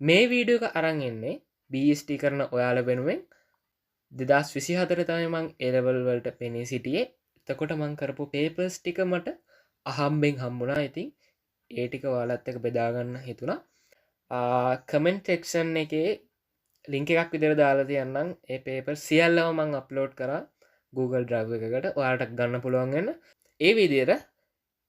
මේ වීඩියෝ එක අරන් එන්නේ BST කරන ඔයාලා වෙනුවෙන් 2024 තමයි මං A level වලට පෙනී සිටියේ. එතකොට මං කරපු papers ටික මට අහම්බෙන් හම්බුණා. ඉතින් ඒ ටික ඔයාලත් එක්ක බෙදා ගන්න හිතුණා. කමෙන්ට් සෙක්ෂන් එකේ ලින්ක් එකක් විදිහට දාලා තියන්නම්. ඒ papers සියල්ලම මං අප්ලෝඩ් කරා Google Drive එකකට. ඔයාලට ගන්න පුළුවන් වෙන. ඒ විදිහට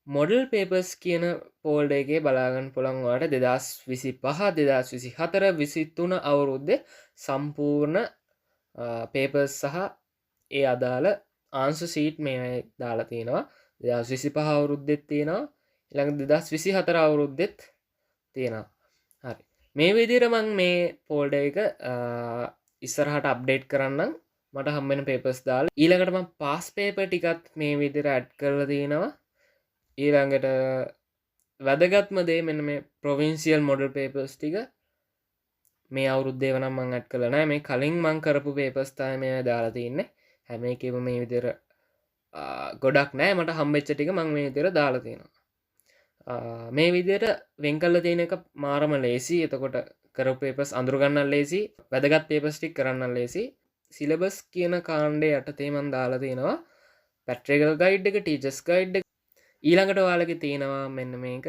මොඩල් පේපර්ස් කියන පෝල්ඩ එකේ බලාගන්න පුළන් වාට 2025 2024 අවුරුද්දේ සම්පූර්ණ පේපර්ස් සහ ඒ අදාළ ආන්සු සීට් මේ දාලා තියෙනවා. 2025 අවුරුද්දෙත් තියෙනවා, ඊළඟ 2024 අවුරුද්දෙත් තියෙනවා. හරි, මේ විදිහට මම මේ ෆෝල්ඩර් එක ඉස්සරහට අප්ඩේට් කරන්නම්. මට හම්බෙන පේපර්ස් දාලා ඊළඟට මම පාස් පේපර් ටිකත් මේ විදිහට ඇඩ් කරලා තියෙනවා. ඊළඟට වැදගත්ම දේ මෙන්න මේ ප්‍රොවින්සියල් මොඩල් පේපර්ස් ටික මේ අවුරුද්දේ වනම් මං ඇඩ් කළා නෑ. මේ කලින් මං කරපු පේපර්ස් තමයි මේ දාලා තින්නේ. හැම එකෙම මේ විදිහට ගොඩක් නෑ, මට හම්බෙච්ච ටික මං මේ විදිහට දාලා තියෙනවා. මේ විදිහට වෙන් කරලා තියෙන එක මාරම ලේසි. එතකොට කරපු පේපර්ස් අඳුර ගන්න ලේසි, වැදගත් පේපර්ස් ටික කරන්න ලේසි. සිලබස් කියන කාණ්ඩේ යටතේ මං දාලා තියෙනවා පැට්‍රිකල් ගයිඩ් එක, ටීචර්ස් ගයිඩ් එක. ඊළඟට ඔයාලගේ තියෙනවා මෙන්න මේක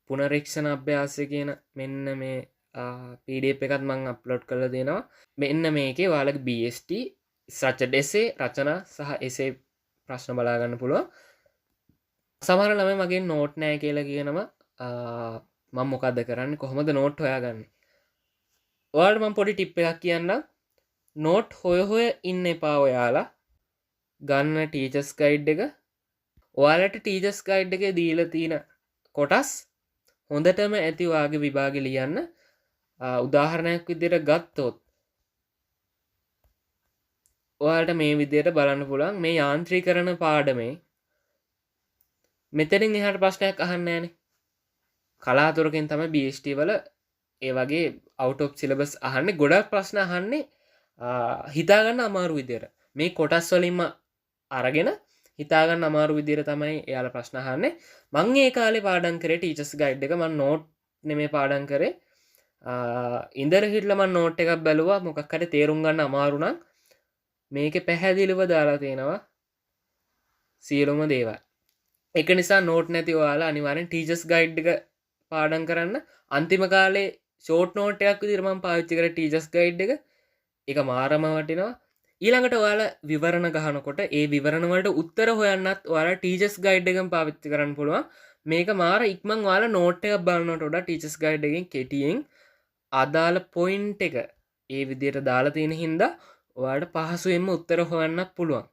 පුනරීක්ෂණ අභ්‍යාසය කියන මෙන්න මේ PDF එකත් මං අප්ලෝඩ් කරලා දෙනවා. මෙන්න මේකේ ඔයාලගේ BST structured essay රචනා සහ essay ප්‍රශ්න බලා ගන්න පුළුවන්. සමහර ළමයි මගේ නෝට් නැහැ කියලා කියනවා. මම මොකද්ද කරන්නේ, කොහොමද නෝට් හොයාගන්නේ? ඔයාලට මම පොඩි ටිප් එකක් කියන්නම්. නෝට් හොය ඉන්න එපා. ඔයාලා ගන්න ටීචර්ස් ගයිඩ් එක, ඔයාලට ටීචර්ස් ගයිඩ් එකේ දීලා තියෙන කොටස් හොඳටම ඇති ඔයාගේ විභාගෙ ලියන්න. උදාහරණයක් විදිහට ගත්තොත් ඔයාලට මේ විදිහට බලන්න පුළුවන්. මේ යාන්ත්‍රීකරණ පාඩමේ මෙතනින් එහාට ප්‍රශ්නයක් අහන්නේ නැහනේ. කලාතුරකින් තමයි BST වල ඒ වගේ out of syllabus අහන්නේ. ගොඩක් ප්‍රශ්න අහන්නේ හිතාගන්න අමාරු විදිහට. මේ කොටස් වලින්ම අරගෙන හිතාගන්න අමාරු විදිහට තමයි එයාලා ප්‍රශ්න අහන්නේ. මං ඒ කාලේ පාඩම් කරේ ටීචර්ස් ගයිඩ් එක. මම නෝට් නෙමෙයි පාඩම් කරේ. ඉඳලා හිටලා මම නෝට් එකක් බැලුවා. මොකක් හරි තේරුම් ගන්න අමාරු නම් මේකේ පැහැදිලිව දාලා තියෙනවා සියලුම දේවල්. ඒක නිසා නෝට් නැති ඔයාලා අනිවාර්යෙන් ටීචර්ස් ගයිඩ් එක පාඩම් කරන්න. අන්තිම කාලේ ෂෝට් නෝට් එකක් විදිහට මම පාවිච්චි කරේ ටීචර්ස් ගයිඩ් එක. ඒක මාරම වටිනවා. ඊළඟට ඔයාලා විවරණ ගහනකොට ඒ විවරණ වලට උත්තර හොයන්නත් ඔයාලා ටීචර්ස් ගයිඩ් එකම පාවිච්චි කරන්න පුළුවන්. මේක මාර ඉක්මන් ඔයාලා නෝට් එකක් බලනකොට වඩා ටීචර්ස් ගයිඩ් එකෙන් කෙටියෙන් අදාළ පොයින්ට් එක ඒ විදිහට දාලා තියෙන හින්දා ඔයාලට පහසුවෙන්ම උත්තර හොයන්නත් පුළුවන්.